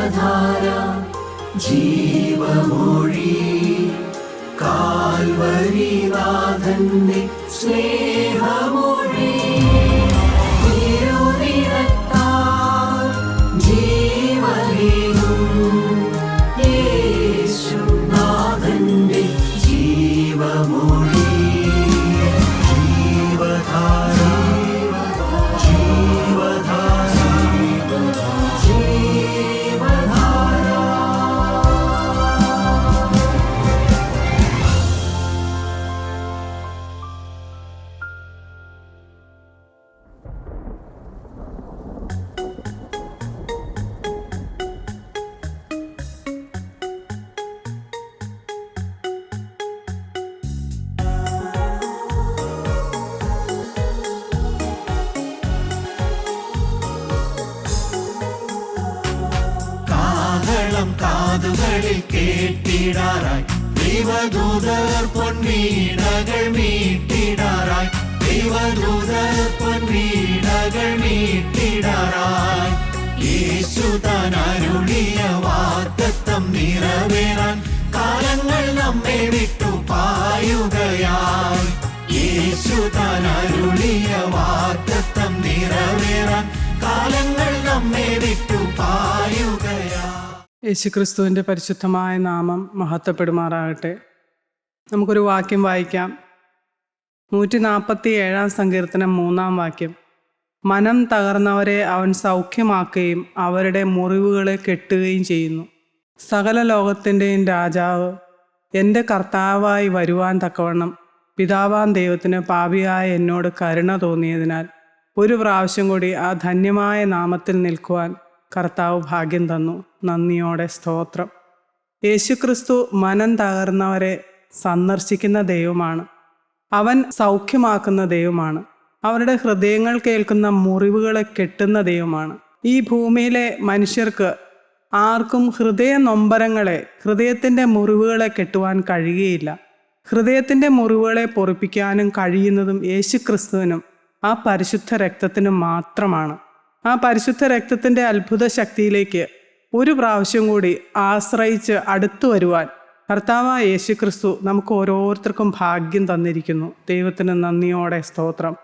ജീവധാര ജീവമൊഴി കാൽവരിനാഥന്റെ സ്നേഹമൊഴി തിരുനിറത്താൽ ജീവനേകും യേശുനാഥന്റെ ജീവമൊഴി ജീവധാര ജീവധാര ജീവധാര. കാഹളം കാതുകളിൽ കേട്ടിടാറായി ദൈവദൂതർ പൊൻവീണകൾ മീട്ടിടാറായി ദൈവദൂതർ പൊൻവീണകൾ മീട്ടിടാറായി യേശു താൻ അരുളിയ വാഗ്ദത്തം നിറവേറാൻ കാലങ്ങൾ നമ്മെ വിട്ടു പായുകയായി യേശു താൻ അരുളിയ വാഗ്ദത്തം നിറവേറാൻ കാലങ്ങൾ നമ്മെ വിട്ടു പായുകയായി. യേശുക്രിസ്തുവിൻ്റെ പരിശുദ്ധമായ നാമം മഹത്വപ്പെടുമാറാകട്ടെ. നമുക്കൊരു വാക്യം വായിക്കാം. 147 സങ്കീർത്തനം 3 വാക്യം. മനം തകർന്നവരെ അവൻ സൗഖ്യമാക്കുകയും അവരുടെ മുറിവുകളെ കെട്ടുകയും ചെയ്യുന്നു. സകല ലോകത്തിൻ്റെയും രാജാവ് എൻ്റെ കർത്താവായി വരുവാൻ തക്കവണ്ണം പിതാവാം ദൈവത്തിന് പാപിയായ എന്നോട് കരുണ തോന്നിയതിനാൽ ഒരു പ്രാവശ്യം കൂടി ആ ധന്യമായ നാമത്തിൽ നിൽക്കുവാൻ കർത്താവ് ഭാഗ്യം തന്നു. നന്ദിയോടെ സ്തോത്രം. യേശുക്രിസ്തു മനം തകർന്നവരെ സന്ദർശിക്കുന്ന ദൈവമാണ്. അവൻ സൗഖ്യമാക്കുന്ന ദൈവമാണ്. അവരുടെ ഹൃദയങ്ങൾ കേൾക്കുന്ന മുറിവുകളെ കെട്ടുന്ന ദൈവമാണ്. ഈ ഭൂമിയിലെ മനുഷ്യർക്ക് ആർക്കും ഹൃദയ നൊമ്പരങ്ങളെ, ഹൃദയത്തിൻ്റെ മുറിവുകളെ കെട്ടുവാൻ കഴിയുകയില്ല. ഹൃദയത്തിൻ്റെ മുറിവുകളെ പൊറിപ്പിക്കാനും കഴിയുന്നതും യേശുക്രിസ്തുവിനും ആ പരിശുദ്ധ രക്തത്തിനും മാത്രമാണ്. ആ പരിശുദ്ധ രക്തത്തിൻ്റെ അത്ഭുത ശക്തിയിലേക്ക് ഒരു പ്രാവശ്യം കൂടി ആശ്രയിച്ച് അടുത്തു വരുവാൻ കർത്താവായ യേശുക്രിസ്തു നമുക്ക് ഓരോരുത്തർക്കും ഭാഗ്യം തന്നിരിക്കുന്നു. ദൈവത്തിന് നന്ദിയോടെ സ്തോത്രം.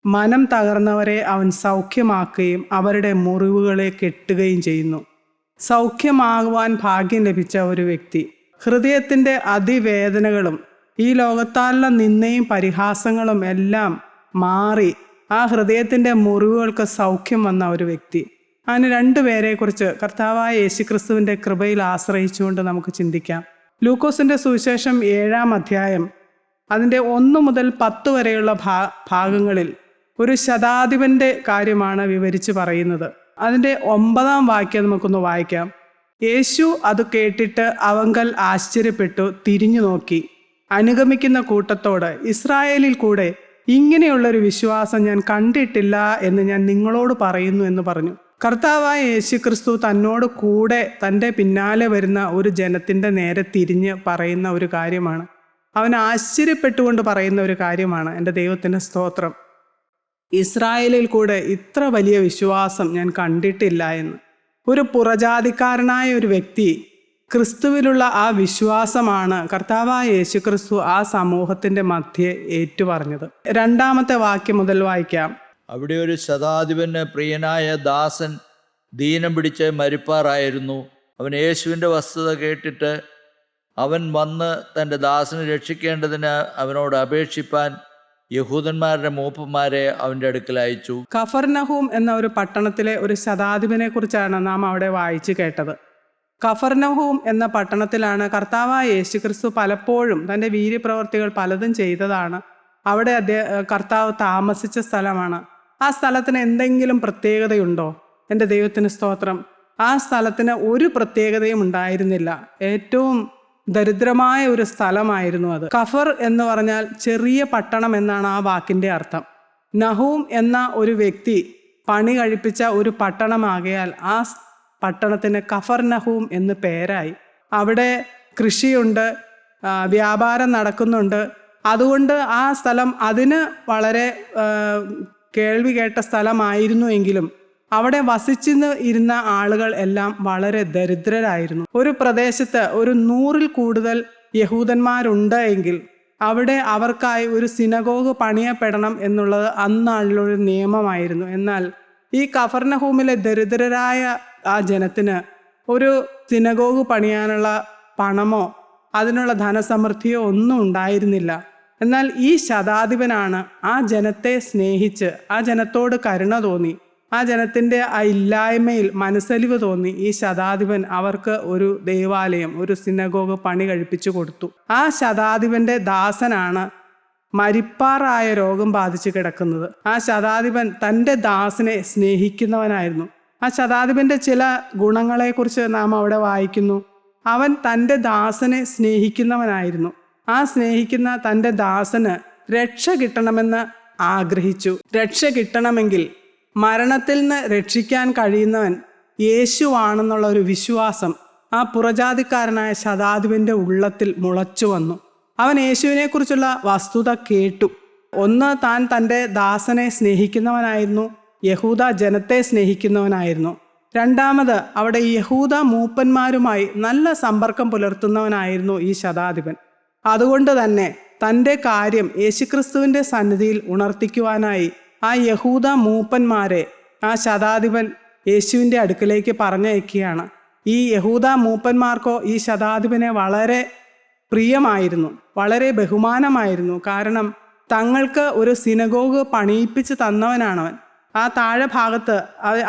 മനം തകർന്നവരെ അവൻ സൗഖ്യമാക്കുകയും അവരുടെ മുറിവുകളെ കെട്ടുകയും ചെയ്യുന്നു. സൗഖ്യമാകുവാൻ ഭാഗ്യം ലഭിച്ച ഒരു വ്യക്തി, ഹൃദയത്തിൻ്റെ അതിവേദനകളും ഈ ലോകത്താലുള്ള നിന്ദയും പരിഹാസങ്ങളും എല്ലാം മാറി ആ ഹൃദയത്തിൻ്റെ മുറിവുകൾക്ക് സൗഖ്യം വന്ന ഒരു വ്യക്തി. അതിന് 2 പേരെക്കുറിച്ച് കർത്താവായ യേശുക്രിസ്തുവിൻ്റെ കൃപയിൽ ആശ്രയിച്ചുകൊണ്ട് നമുക്ക് ചിന്തിക്കാം. ലൂക്കോസിൻ്റെ സുവിശേഷം 7-ാം അധ്യായം അതിൻ്റെ 1 മുതൽ 10 വരെയുള്ള ഭാഗങ്ങളിൽ ഒരു ശതാധിപൻ്റെ കാര്യമാണ് വിവരിച്ച് പറയുന്നത്. അതിൻ്റെ 9-ാം വാക്യം നമുക്കൊന്ന് വായിക്കാം. യേശു അത് കേട്ടിട്ട് അവങ്കൽ ആശ്ചര്യപ്പെട്ടു തിരിഞ്ഞു നോക്കി അനുഗമിക്കുന്ന കൂട്ടത്തോട്, ഇസ്രായേലിൽ കൂടെ ഇങ്ങനെയുള്ളൊരു വിശ്വാസം ഞാൻ കണ്ടിട്ടില്ല എന്ന് ഞാൻ നിങ്ങളോട് പറയുന്നു എന്ന് പറഞ്ഞു. കർത്താവായ യേശുക്രിസ്തു തന്നോട് കൂടെ തൻ്റെ പിന്നാലെ വരുന്ന ഒരു ജനത്തിൻ്റെ നേരെ തിരിഞ്ഞ് പറയുന്ന ഒരു കാര്യമാണ്. അവൻ ആശ്ചര്യപ്പെട്ടുകൊണ്ട് പറയുന്ന ഒരു കാര്യമാണ്. എൻ്റെ ദൈവത്തിൻ്റെ സ്തോത്രം. ഇസ്രായേലിൽ കൂടെ ഇത്ര വലിയ വിശ്വാസം ഞാൻ കണ്ടിട്ടില്ല എന്ന്. ഒരു പുറജാതിക്കാരനായ ഒരു വ്യക്തി ക്രിസ്തുവിലുള്ള ആ വിശ്വാസമാണ് കർത്താവായ യേശുക്രിസ്തു ആ സമൂഹത്തിൻ്റെ മധ്യേ ഏറ്റുപറഞ്ഞത്. 2-ാമത്തെ വാക്യം മുതൽ വായിക്കാം. അവിടെ ഒരു ശതാധിപന് പ്രിയനായ ദാസൻ ദീനം പിടിച്ച് മരിപ്പാറായിരുന്നു. അവൻ യേശുവിൻ്റെ വസ്തുത കേട്ടിട്ട് അവൻ വന്ന് തൻ്റെ ദാസനെ രക്ഷിക്കേണ്ടതിന് അവനോട് അപേക്ഷിപ്പാൻ യഹൂദന്മാരുടെ മൂപ്പന്മാരെ അവൻ്റെ അടുക്കൽ അയച്ചു. കഫർനഹൂം എന്ന ഒരു പട്ടണത്തിലെ ഒരു ശതാധിപനെ കുറിച്ചാണ് നാം അവിടെ വായിച്ചു കേട്ടത്. കഫർനഹൂം എന്ന പട്ടണത്തിലാണ് കർത്താവായ യേശുക്രിസ്തു പലപ്പോഴും തൻ്റെ വീര്യപ്രവർത്തികൾ പലതും ചെയ്തതാണ്. അവിടെ കർത്താവ് താമസിച്ച സ്ഥലമാണ്. ആ സ്ഥലത്തിന് എന്തെങ്കിലും പ്രത്യേകതയുണ്ടോ? എൻ്റെ ദൈവത്തിന് സ്തോത്രം. ആ സ്ഥലത്തിന് ഒരു പ്രത്യേകതയും ഉണ്ടായിരുന്നില്ല. ഏറ്റവും ദരിദ്രമായ ഒരു സ്ഥലമായിരുന്നു അത്. കഫർ എന്ന് പറഞ്ഞാൽ ചെറിയ പട്ടണം എന്നാണ് ആ വാക്കിൻ്റെ അർത്ഥം. നഹൂം എന്ന ഒരു വ്യക്തി പണി കഴിപ്പിച്ച ഒരു പട്ടണമാകയാൽ ആ പട്ടണത്തിന് കഫർനഹൂം എന്ന് പേരായി. അവിടെ കൃഷിയുണ്ട്, വ്യാപാരം നടക്കുന്നുണ്ട്. അതുകൊണ്ട് ആ സ്ഥലം അതിന് വളരെ കേൾവി കേട്ട സ്ഥലമായിരുന്നു എങ്കിലും അവിടെ വസിച്ചിരുന്ന് ഇരുന്ന ആളുകൾ എല്ലാം വളരെ ദരിദ്രരായിരുന്നു. ഒരു പ്രദേശത്ത് ഒരു 100-ൽ കൂടുതൽ യഹൂദന്മാരുണ്ട് എങ്കിൽ അവിടെ അവർക്കായി ഒരു സിനഗോഗ് പണിയപ്പെടണം എന്നുള്ളത് അന്നാളിലൊരു നിയമമായിരുന്നു. എന്നാൽ ഈ കഫർനഹൂമിലെ ദരിദ്രരായ ആ ജനത്തിന് ഒരു സിനഗോഗ് പണിയാനുള്ള പണമോ അതിനുള്ള ധനസമൃദ്ധിയോ ഒന്നും ഉണ്ടായിരുന്നില്ല. എന്നാൽ ഈ ശതാധിപനാണ് ആ ജനത്തെ സ്നേഹിച്ച് ആ ജനത്തോട് കരുണ തോന്നി, ആ ജനത്തിൻ്റെ ആ ഇല്ലായ്മയിൽ മനസ്സലിവ് തോന്നി ഈ ശതാധിപൻ അവർക്ക് ഒരു ദേവാലയം, ഒരു സിനഗോഗ് പണി കഴിപ്പിച്ചു കൊടുത്തു. ആ ശതാധിപൻ്റെ ദാസനാണ് മരിപ്പാറായ രോഗം ബാധിച്ച് കിടക്കുന്നത്. ആ ശതാധിപൻ തൻ്റെ ദാസനെ സ്നേഹിക്കുന്നവനായിരുന്നു. ആ ശതാധിപൻ്റെ ചില ഗുണങ്ങളെക്കുറിച്ച് നാം അവിടെ വായിക്കുന്നു. അവൻ തൻ്റെ ദാസനെ സ്നേഹിക്കുന്നവനായിരുന്നു. ആ സ്നേഹിക്കുന്ന തൻ്റെ ദാസന് രക്ഷ കിട്ടണമെന്ന് ആഗ്രഹിച്ചു. രക്ഷ കിട്ടണമെങ്കിൽ മരണത്തിൽ നിന്ന് രക്ഷിക്കാൻ കഴിയുന്നവൻ യേശുവാണെന്നുള്ള ഒരു വിശ്വാസം ആ പുറജാതിക്കാരനായ ശതാധിപൻ്റെ ഉള്ളത്തിൽ മുളച്ചു വന്നു. അവൻ യേശുവിനെക്കുറിച്ചുള്ള വസ്തുത കേട്ടു. ഒന്ന്, താൻ തൻ്റെ ദാസനെ സ്നേഹിക്കുന്നവനായിരുന്നു, യഹൂദ ജനത്തെ സ്നേഹിക്കുന്നവനായിരുന്നു. രണ്ടാമത്, അവിടെ യഹൂദ മൂപ്പന്മാരുമായി നല്ല സമ്പർക്കം പുലർത്തുന്നവനായിരുന്നു ഈ ശതാധിപൻ. അതുകൊണ്ട് തന്നെ തൻ്റെ കാര്യം യേശുക്രിസ്തുവിൻ്റെ സന്നിധിയിൽ ഉണർത്തിക്കുവാനായി ആ യഹൂദ മൂപ്പന്മാരെ ആ ശതാധിപൻ യേശുവിൻ്റെ അടുക്കലേക്ക് പറഞ്ഞയക്കുകയാണ്. ഈ യഹൂദ മൂപ്പന്മാർക്കോ ഈ ശതാധിപനെ വളരെ പ്രിയമായിരുന്നു, വളരെ ബഹുമാനമായിരുന്നു. കാരണം തങ്ങൾക്ക് ഒരു സിനഗോഗ് പണിയിപ്പിച്ച് തന്നവനാണവൻ. ആ താഴെ ഭാഗത്ത്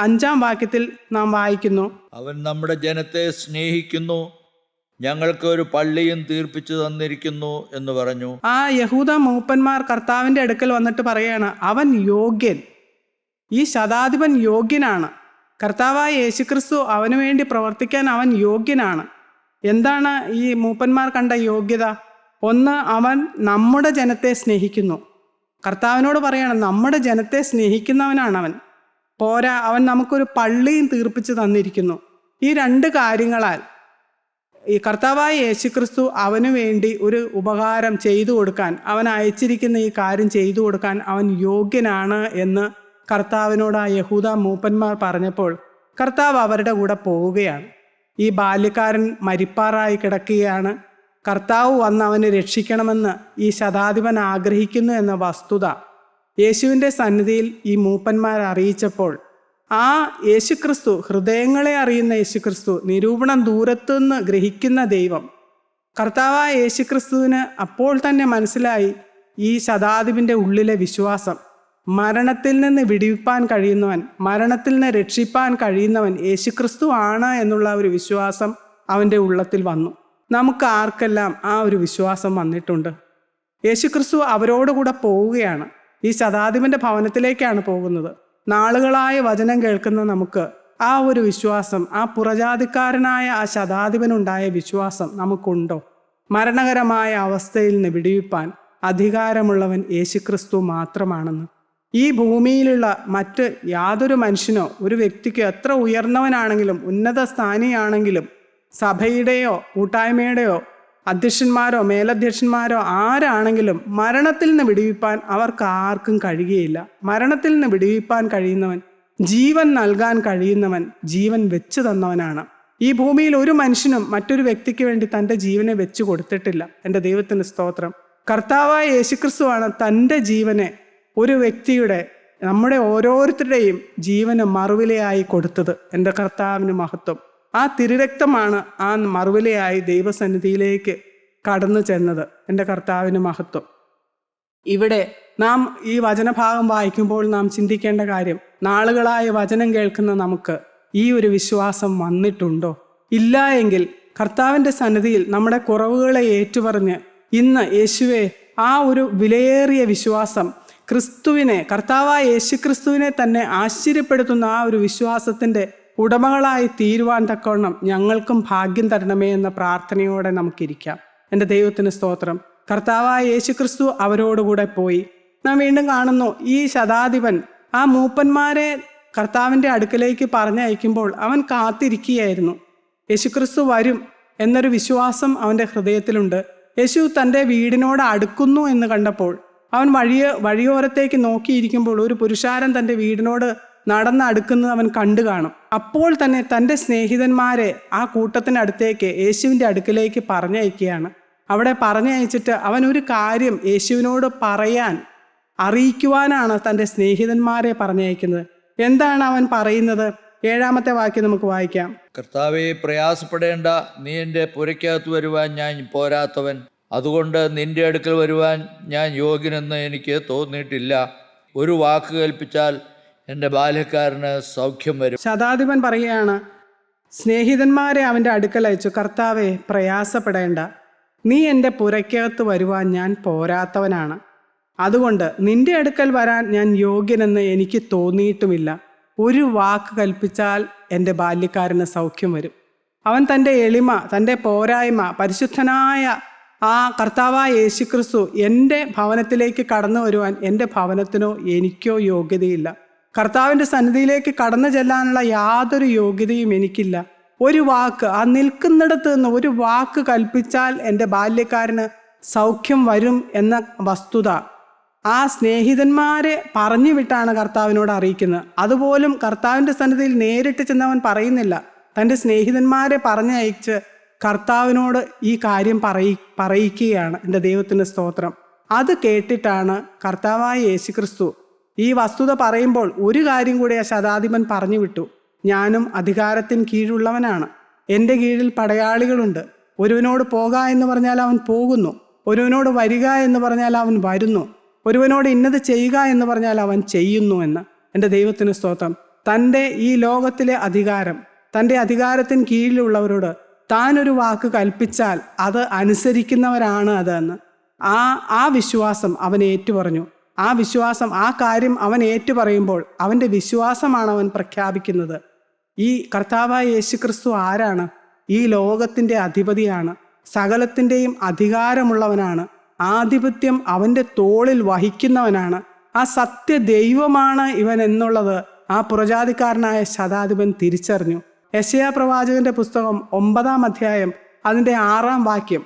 5-ാം വാക്യത്തിൽ നാം വായിക്കുന്നു, അവൻ നമ്മുടെ ജനത്തെ സ്നേഹിക്കുന്നു, ഞങ്ങൾക്ക് ഒരു പള്ളിയും തീർപ്പിച്ചു തന്നിരിക്കുന്നു എന്ന് പറഞ്ഞു. ആ യഹൂദ മൂപ്പന്മാർ കർത്താവിൻ്റെ അടുക്കൽ വന്നിട്ട് പറയാണ്, അവൻ യോഗ്യൻ, ഈ ശതാധിപൻ യോഗ്യനാണ്. കർത്താവായ യേശുക്രിസ്തു അവന് വേണ്ടി പ്രവർത്തിക്കാൻ അവൻ യോഗ്യനാണ്. എന്താണ് ഈ മൂപ്പന്മാർ കണ്ട യോഗ്യത? ഒന്ന്, അവൻ നമ്മുടെ ജനത്തെ സ്നേഹിക്കുന്നു. കർത്താവിനോട് പറയാണ്, നമ്മുടെ ജനത്തെ സ്നേഹിക്കുന്നവനാണ് അവൻ. പോരാ, അവൻ നമുക്കൊരു പള്ളിയും തീർപ്പിച്ച് തന്നിരിക്കുന്നു. ഈ 2 കാര്യങ്ങളാൽ ഈ കർത്താവായ യേശുക്രിസ്തു അവന് വേണ്ടി ഒരു ഉപകാരം ചെയ്തു കൊടുക്കാൻ, അവൻ അയച്ചിരിക്കുന്ന ഈ കാര്യം ചെയ്തു കൊടുക്കാൻ അവൻ യോഗ്യനാണ് എന്ന് കർത്താവിനോട് ആ യഹൂദ മൂപ്പന്മാർ പറഞ്ഞപ്പോൾ കർത്താവ് അവരുടെ കൂടെ പോവുകയാണ്. ഈ ബാല്യക്കാരൻ മരിപ്പാറായി കിടക്കുകയാണ്. കർത്താവ് വന്ന് അവനെ രക്ഷിക്കണമെന്ന് ഈ ശതാധിപൻ ആഗ്രഹിക്കുന്നു എന്ന വസ്തുത യേശുവിൻ്റെ സന്നിധിയിൽ ഈ മൂപ്പന്മാർ അറിയിച്ചപ്പോൾ ആ യേശുക്രിസ്തു, ഹൃദയങ്ങളെ അറിയുന്ന യേശുക്രിസ്തു, നിരൂപണം ദൂരത്തുനിന്ന് ഗ്രഹിക്കുന്ന ദൈവം, കർത്താവായ യേശുക്രിസ്തുവിന് അപ്പോൾ തന്നെ മനസ്സിലായി ഈ ശതാധിപൻ്റെ ഉള്ളിലെ വിശ്വാസം. മരണത്തിൽ നിന്ന് വിടുവിപ്പാൻ കഴിയുന്നവൻ, മരണത്തിൽ നിന്ന് രക്ഷിപ്പാൻ കഴിയുന്നവൻ യേശുക്രിസ്തു ആണ് എന്നുള്ള ഒരു വിശ്വാസം അവൻ്റെ ഉള്ളത്തിൽ വന്നു. നമുക്ക് ആർക്കെല്ലാം ആ ഒരു വിശ്വാസം വന്നിട്ടുണ്ട്? യേശുക്രിസ്തു അവരോടുകൂടെ പോവുകയാണ്. ഈ ശതാധിപൻ്റെ ഭവനത്തിലേക്കാണ് പോകുന്നത്. നാളുകളായ വചനം കേൾക്കുന്ന നമുക്ക് ആ ഒരു വിശ്വാസം, ആ പുറജാതിക്കാരനായ ആ ശതാധിപനുണ്ടായ വിശ്വാസം നമുക്കുണ്ടോ? മരണകരമായ അവസ്ഥയിൽ നിന്ന് വിടുവിപ്പാൻ അധികാരമുള്ളവൻ യേശുക്രിസ്തു മാത്രമാണെന്ന്. ഈ ഭൂമിയിലുള്ള മറ്റ് യാതൊരു മനുഷ്യനോ ഒരു വ്യക്തിക്കോ എത്ര ഉയർന്നവനാണെങ്കിലും ഉന്നത സ്ഥാനിയാണെങ്കിലും സഭയുടെയോ കൂട്ടായ്മയുടെയോ അധ്യക്ഷന്മാരോ മേലധ്യക്ഷന്മാരോ ആരാണെങ്കിലും മരണത്തിൽ നിന്ന് വിടുവിപ്പാൻ അവർക്ക് ആർക്കും കഴിയുകയില്ല. മരണത്തിൽ നിന്ന് വിടുവിപ്പാൻ കഴിയുന്നവൻ, ജീവൻ നൽകാൻ കഴിയുന്നവൻ, ജീവൻ വെച്ചു തന്നവനാണ്. ഈ ഭൂമിയിൽ ഒരു മനുഷ്യനും മറ്റൊരു വ്യക്തിക്ക് വേണ്ടി തൻ്റെ ജീവനെ വെച്ചു കൊടുത്തിട്ടില്ല. എൻ്റെ ദൈവത്തിന് സ്തോത്രം. കർത്താവായ യേശുക്രിസ്തുവാണ് തൻ്റെ ജീവനെ ഒരു വ്യക്തിയുടെ, നമ്മുടെ ഓരോരുത്തരുടെയും ജീവന് മറുവിലയായി കൊടുത്തത്. എൻ്റെ കർത്താവിന് മഹത്വം. ആ തിരുരക്തമാണ് ആ മറുവിലയായി ദൈവസന്നിധിയിലേക്ക് കടന്നു ചെന്നത്. എൻ്റെ കർത്താവിന് മഹത്വം. ഇവിടെ നാം ഈ വചനഭാഗം വായിക്കുമ്പോൾ നാം ചിന്തിക്കേണ്ട കാര്യം, നാളുകളായ വചനം കേൾക്കുന്ന നമുക്ക് ഈ ഒരു വിശ്വാസം വന്നിട്ടുണ്ടോ? ഇല്ല എങ്കിൽ കർത്താവിൻ്റെ സന്നിധിയിൽ നമ്മുടെ കുറവുകളെ ഏറ്റുപറഞ്ഞ് ഇന്ന് യേശുവെ, ആ ഒരു വിലയേറിയ വിശ്വാസം, ക്രിസ്തുവിനെ, കർത്താവായ യേശുക്രിസ്തുവിനെ തന്നെ ആശ്ചര്യപ്പെടുത്തുന്ന ആ ഒരു വിശ്വാസത്തിൻ്റെ ഉടമകളായി തീരുവാൻ തക്കവണ്ണം ഞങ്ങൾക്കും ഭാഗ്യം തരണമേ എന്ന പ്രാർത്ഥനയോടെ നമുക്കിരിക്കാം. എൻ്റെ ദൈവത്തിന് സ്തോത്രം. കർത്താവായ യേശുക്രിസ്തു അവരോടുകൂടെ പോയി. നാം വീണ്ടും കാണുന്നു, ഈ ശതാധിപൻ ആ മൂപ്പന്മാരെ കർത്താവിൻ്റെ അടുക്കലേക്ക് പറഞ്ഞയക്കുമ്പോൾ അവൻ കാത്തിരിക്കുകയായിരുന്നു. യേശുക്രിസ്തു വരും എന്നൊരു വിശ്വാസം അവൻ്റെ ഹൃദയത്തിലുണ്ട്. യേശു തൻ്റെ വീടിനോട് അടുക്കുന്നു എന്ന് കണ്ടപ്പോൾ അവൻ വഴിയോരത്തേക്ക് നോക്കിയിരിക്കുമ്പോൾ ഒരു പുരുഷാരൻ തൻ്റെ വീടിനോട് നടന്നടുക്കുന്നത് അവൻ കണ്ടു കാണും. അപ്പോൾ തന്നെ തൻ്റെ സ്നേഹിതന്മാരെ ആ കൂട്ടത്തിനടുത്തേക്ക് യേശുവിൻ്റെ അടുക്കിലേക്ക് പറഞ്ഞയക്കുകയാണ്. അവിടെ പറഞ്ഞയച്ചിട്ട് അവൻ ഒരു കാര്യം യേശുവിനോട് അറിയിക്കുവാനാണ് തൻ്റെ സ്നേഹിതന്മാരെ പറഞ്ഞയക്കുന്നത്. എന്താണ് അവൻ പറയുന്നത്? 7-ാമത്തെ വാക്യം നമുക്ക് വായിക്കാം. കർത്താവെ, പ്രയാസപ്പെടേണ്ട, നീ എൻ്റെ പുരയ്ക്കകത്ത് വരുവാൻ ഞാൻ പോരാത്തവൻ. അതുകൊണ്ട് നിന്റെ അടുക്കൽ വരുവാൻ ഞാൻ യോഗ്യനെന്ന് എനിക്ക് തോന്നിയിട്ടില്ല. ഒരു വാക്ക് കൽപ്പിച്ചാൽ എൻ്റെ ബാല്യക്കാരന് സൗഖ്യം വരും. ശതാധിപൻ പറയുകയാണ്, സ്നേഹിതന്മാരെ അവൻ്റെ അടുക്കൽ അയച്ചു, കർത്താവെ, പ്രയാസപ്പെടേണ്ട, നീ എൻ്റെ പുരയ്ക്കകത്ത് വരുവാൻ ഞാൻ പോരാത്തവനാണ്. അതുകൊണ്ട് നിന്റെ അടുക്കൽ വരാൻ ഞാൻ യോഗ്യനെന്ന് എനിക്ക് തോന്നിയിട്ടുമില്ല. ഒരു വാക്ക് കൽപ്പിച്ചാൽ എൻ്റെ ബാല്യക്കാരന് സൗഖ്യം വരും. അവൻ തൻ്റെ എളിമ, തൻ്റെ പോരായ്മ, പരിശുദ്ധനായ ആ കർത്താവായ യേശുക്രിസ്തു എൻ്റെ ഭവനത്തിലേക്ക് കടന്നു വരുവാൻ എൻ്റെ ഭവനത്തിനോ എനിക്കോ യോഗ്യതയില്ല. കർത്താവിൻ്റെ സന്നിധിയിലേക്ക് കടന്നു ചെല്ലാനുള്ള യാതൊരു യോഗ്യതയും എനിക്കില്ല. ഒരു വാക്ക്, ആ നിൽക്കുന്നിടത്ത് നിന്ന് ഒരു വാക്ക് കൽപ്പിച്ചാൽ എൻ്റെ ബാല്യക്കാരന് സൗഖ്യം വരും എന്ന വസ്തുത ആ സ്നേഹിതന്മാരെ പറഞ്ഞു വിട്ടാണ് കർത്താവിനോട് അറിയിക്കുന്നത്. അതുപോലും കർത്താവിൻ്റെ സന്നിധിയിൽ നേരിട്ട് ചെന്നവൻ പറയുന്നില്ല. തൻ്റെ സ്നേഹിതന്മാരെ പറഞ്ഞയച്ച് കർത്താവിനോട് ഈ കാര്യം പറയിക്കുകയാണ്. എൻ്റെ ദൈവത്തിൻ്റെ സ്തോത്രം. അത് കേട്ടിട്ടാണ് കർത്താവായ യേശുക്രിസ്തു ഈ വസ്തുത പറയുമ്പോൾ ഒരു കാര്യം കൂടി ആ ശതാധിപൻ പറഞ്ഞു വിട്ടു. ഞാനും അധികാരത്തിന് കീഴുള്ളവനാണ്, എൻ്റെ കീഴിൽ പടയാളികളുണ്ട്. ഒരുവനോട് പോക എന്ന് പറഞ്ഞാൽ അവൻ പോകുന്നു, ഒരുവനോട് വരിക എന്ന് പറഞ്ഞാൽ അവൻ വരുന്നു, ഒരുവനോട് ഇന്നത് ചെയ്യുക എന്ന് പറഞ്ഞാൽ അവൻ ചെയ്യുന്നു എന്ന്. എൻ്റെ ദൈവത്തിന് സ്തോത്രം. തൻ്റെ ഈ ലോകത്തിലെ അധികാരം, തൻ്റെ അധികാരത്തിന് കീഴിലുള്ളവരോട് താനൊരു വാക്ക് കൽപ്പിച്ചാൽ അത് അനുസരിക്കുന്നവരാണ് അതെന്ന് ആ വിശ്വാസം അവൻ ഏറ്റുപറഞ്ഞു. ആ വിശ്വാസം, ആ കാര്യം അവൻ ഏറ്റുപറയുമ്പോൾ അവൻ്റെ വിശ്വാസമാണ് അവൻ പ്രഖ്യാപിക്കുന്നത്. ഈ കർത്താവായ യേശുക്രിസ്തു ആരാണ്? ഈ ലോകത്തിൻ്റെ അധിപതിയാണ്, സകലത്തിൻ്റെയും അധികാരമുള്ളവനാണ്, ആധിപത്യം അവൻ്റെ തോളിൽ വഹിക്കുന്നവനാണ്, ആ സത്യ ദൈവമാണ് ഇവൻ എന്നുള്ളത് ആ പുറജാതിക്കാരനായ ശതാധിപൻ തിരിച്ചറിഞ്ഞു. യെശയ്യാ പ്രവാചകന്റെ പുസ്തകം 9-ാം അധ്യായം അതിൻ്റെ 6-ാം വാക്യം,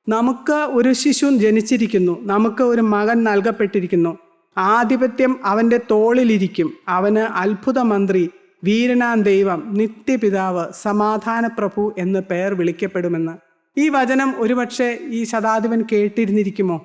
നമുക്ക് ഒരു ശിശു ജനിച്ചിരിക്കുന്നു, നമുക്ക് ഒരു മകൻ നൽകപ്പെട്ടിരിക്കുന്നു, ആധിപത്യം അവൻ്റെ തോളിലിരിക്കും, അവന് അത്ഭുത മന്ത്രി, വീരനാം ദൈവം, നിത്യപിതാവ്, സമാധാന പ്രഭു എന്ന് പേർ വിളിക്കപ്പെടുമെന്ന്. ഈ വചനം ഒരുപക്ഷെ ഈ ശതാധിപൻ കേട്ടിരുന്നിരിക്കുമോ?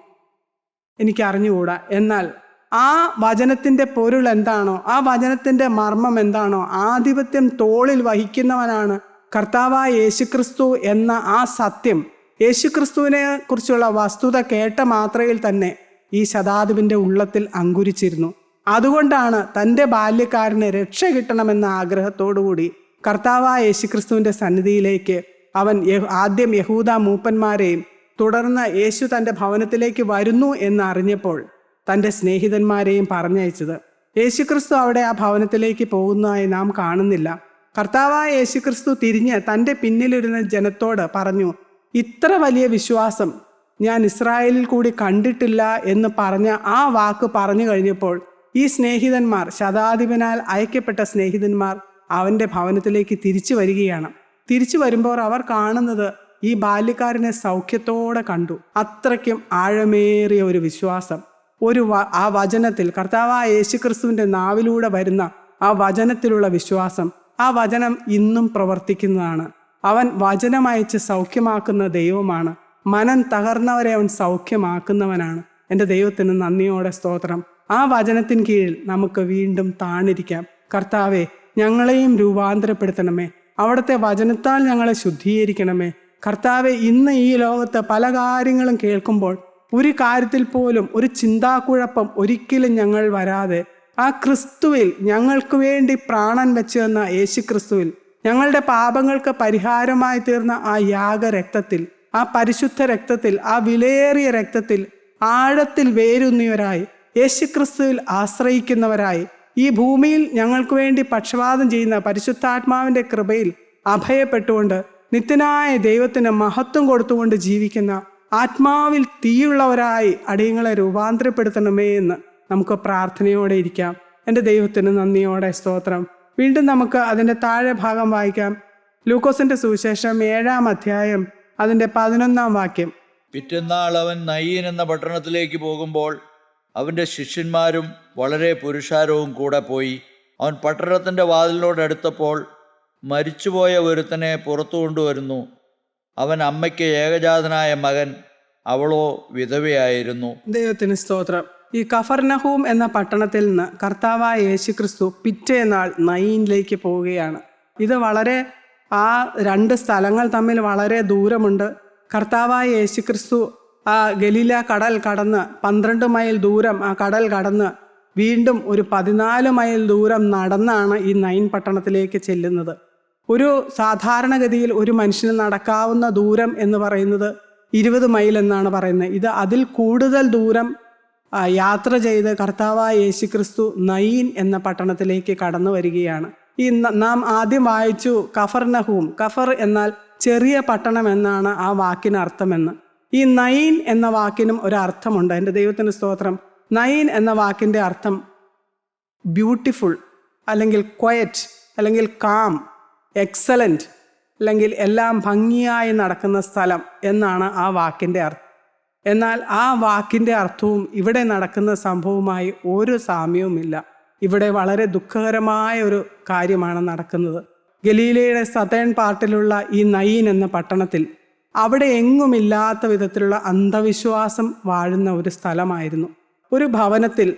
എനിക്കറിഞ്ഞുകൂടാ. എന്നാൽ ആ വചനത്തിൻ്റെ പൊരുൾ എന്താണോ, ആ വചനത്തിൻ്റെ മർമ്മം എന്താണോ, ആധിപത്യം തോളിൽ വഹിക്കുന്നവനാണ് കർത്താവായ യേശുക്രിസ്തു എന്ന ആ സത്യം, യേശുക്രിസ്തുവിനെ കുറിച്ചുള്ള വസ്തുത കേട്ട മാത്രയിൽ തന്നെ ഈ ശതാധിപൻ്റെ ഉള്ളത്തിൽ അങ്കുരിച്ചിരുന്നു. അതുകൊണ്ടാണ് തൻ്റെ ബാല്യക്കാരന് രക്ഷ കിട്ടണമെന്ന ആഗ്രഹത്തോടുകൂടി കർത്താവായ യേശുക്രിസ്തുവിൻ്റെ സന്നിധിയിലേക്ക് അവൻ ആദ്യം യഹൂദ മൂപ്പന്മാരെയും തുടർന്ന് യേശു തൻ്റെ ഭവനത്തിലേക്ക് വരുന്നു എന്ന് അറിഞ്ഞപ്പോൾ തൻ്റെ സ്നേഹിതന്മാരെയും പറഞ്ഞയച്ചത്. യേശുക്രിസ്തു അവിടെ ആ ഭവനത്തിലേക്ക് പോകുന്നതായി നാം കാണുന്നില്ല. കർത്താവായ യേശുക്രിസ്തു തിരിഞ്ഞ് തൻ്റെ പിന്നിലിരുന്ന ജനത്തോട് പറഞ്ഞു, ഇത്ര വലിയ വിശ്വാസം ഞാൻ ഇസ്രായേലിൽ കൂടി കണ്ടിട്ടില്ല എന്ന് പറഞ്ഞ ആ വാക്ക് പറഞ്ഞു കഴിഞ്ഞപ്പോൾ ഈ സ്നേഹിതന്മാർ, ശതാധിപനാൽ അയക്കപ്പെട്ട സ്നേഹിതന്മാർ അവൻ്റെ ഭവനത്തിലേക്ക് തിരിച്ചു വരികയാണ്. തിരിച്ചു വരുമ്പോൾ അവർ കാണുന്നത് ഈ ബാല്യക്കാരനെ സൗഖ്യത്തോടെ കണ്ടു. അത്രയ്ക്കും ആഴമേറിയ ഒരു വിശ്വാസം ആ വചനത്തിൽ, കർത്താവായ യേശുക്രിസ്തുവിൻ്റെ നാവിലൂടെ വരുന്ന ആ വചനത്തിലുള്ള വിശ്വാസം, ആ വചനം ഇന്നും പ്രവർത്തിക്കുന്നതാണ്. അവൻ വചനമയച്ച് സൗഖ്യമാക്കുന്ന ദൈവമാണ്. മനം തകർന്നവരെ അവൻ സൗഖ്യമാക്കുന്നവനാണ്. എൻ്റെ ദൈവത്തിന് നന്ദിയോടെ സ്തോത്രം. ആ വചനത്തിന് കീഴിൽ നമുക്ക് വീണ്ടും താണിരിക്കാം. കർത്താവെ, ഞങ്ങളെയും രൂപാന്തരപ്പെടുത്തണമേ, അവിടുത്തെ വചനത്താൽ ഞങ്ങളെ ശുദ്ധീകരിക്കണമേ. കർത്താവെ, ഇന്ന് ഈ ലോകത്ത് പല കാര്യങ്ങളും കേൾക്കുമ്പോൾ ഒരു കാര്യത്തിൽ പോലും ഒരു ചിന്താക്കുഴപ്പം ഒരിക്കലും ഞങ്ങൾ വരാതെ ആ ക്രിസ്തുവിൽ, ഞങ്ങൾക്ക് വേണ്ടി പ്രാണൻ വെച്ചു തന്ന യേശു ക്രിസ്തുവിൽ, ഞങ്ങളുടെ പാപങ്ങൾക്ക് പരിഹാരമായി തീർന്ന ആ യാഗരക്തത്തിൽ, ആ പരിശുദ്ധ രക്തത്തിൽ, ആ വിലയേറിയ രക്തത്തിൽ ആഴത്തിൽ വേരൂന്നിയവരായി, യേശുക്രിസ്തുവിൽ ആശ്രയിക്കുന്നവരായി, ഈ ഭൂമിയിൽ ഞങ്ങൾക്ക് വേണ്ടി പക്ഷപാതം ചെയ്യുന്ന പരിശുദ്ധാത്മാവിൻ്റെ കൃപയിൽ അഭയപ്പെട്ടുകൊണ്ട് നിത്യനായ ദൈവത്തിന് മഹത്വം കൊടുത്തുകൊണ്ട് ജീവിക്കുന്ന ആത്മാവിൽ തീയുള്ളവരായി അടിയങ്ങളെ രൂപാന്തരപ്പെടുത്തണമേ എന്ന് നമുക്ക് പ്രാർത്ഥനയോടെ ഇരിക്കാം. എൻ്റെ ദൈവത്തിന് നന്ദിയോടെ സ്തോത്രം. വീണ്ടും നമുക്ക് അതിൻ്റെ താഴെ ഭാഗം വായിക്കാം. ലൂക്കോസിൻ്റെ സുവിശേഷം 7-ാം അധ്യായം അതിൻ്റെ 11-ാം വാക്യം. പിറ്റന്നാൾ അവൻ നയീൻ എന്ന പട്ടണത്തിലേക്ക് പോകുമ്പോൾ അവൻ്റെ ശിഷ്യന്മാരും വളരെ പുരുഷാരവും കൂടെ പോയി. അവൻ പട്ടണത്തിൻ്റെ വാതിലിനോടടുത്തപ്പോൾ മരിച്ചുപോയ ഒരുത്തനെ പുറത്തു കൊണ്ടുവരുന്നു. അവൻ അമ്മയ്ക്ക് ഏകജാതനായ മകൻ, അവളോ വിധവയായിരുന്നു. ദൈവത്തിന് സ്തോത്രം. ഈ കഫർനഹൂം എന്ന പട്ടണത്തിൽ നിന്ന് കർത്താവായ യേശുക്രിസ്തു പിറ്റേന്നാൾ നയീനിലേക്ക് പോവുകയാണ്. ഇത് വളരെ ആ രണ്ട് സ്ഥലങ്ങൾ തമ്മിൽ വളരെ ദൂരമുണ്ട്. കർത്താവായ യേശുക്രിസ്തു ആ ഗലീല കടൽ കടന്ന് 12 മൈൽ ദൂരം ആ കടൽ കടന്ന് വീണ്ടും ഒരു 14 മൈൽ ദൂരം നടന്നാണ് ഈ നൈൻ പട്ടണത്തിലേക്ക് ചെല്ലുന്നത്. ഒരു സാധാരണഗതിയിൽ ഒരു മനുഷ്യന് നടക്കാവുന്ന ദൂരം എന്ന് പറയുന്നത് 20 മൈൽ എന്നാണ് പറയുന്നത്. ഇത് അതിൽ കൂടുതൽ ദൂരം യാത്ര ചെയ്ത് കർത്താവായ യേശുക്രിസ്തു നയീൻ എന്ന പട്ടണത്തിലേക്ക് കടന്നു വരികയാണ്. ഈ നാം ആദ്യം വായിച്ചു കഫർനഹൂം. കഫർ എന്നാൽ ചെറിയ പട്ടണം എന്നാണ് ആ വാക്കിന് അർത്ഥമെന്ന്. ഈ നയീൻ എന്ന വാക്കിനും ഒരു അർത്ഥമുണ്ട്. എൻ്റെ ദൈവത്തിന് സ്തോത്രം. നയീൻ എന്ന വാക്കിൻ്റെ അർത്ഥം ബ്യൂട്ടിഫുൾ, അല്ലെങ്കിൽ ക്വയറ്റ്, അല്ലെങ്കിൽ കാം, എക്സലൻറ്റ്, അല്ലെങ്കിൽ എല്ലാം ഭംഗിയായി നടക്കുന്ന സ്ഥലം എന്നാണ് ആ വാക്കിൻ്റെ അർത്ഥം. എന്നാൽ ആ വാക്കിൻ്റെ അർത്ഥവും ഇവിടെ നടക്കുന്ന സംഭവവുമായി ഒരു സാമ്യവുമില്ല. ഇവിടെ വളരെ ദുഃഖകരമായ ഒരു കാര്യമാണ് നടക്കുന്നത്. ഗലീലയുടെ സതേൺ പാർട്ടിലുള്ള ഈ നയീൻ എന്ന പട്ടണത്തിൽ അവിടെ എങ്ങുമില്ലാത്ത വിധത്തിലുള്ള അന്ധവിശ്വാസം വാഴുന്ന ഒരു സ്ഥലമായിരുന്നു. ഒരു ഭവനത്തിൽ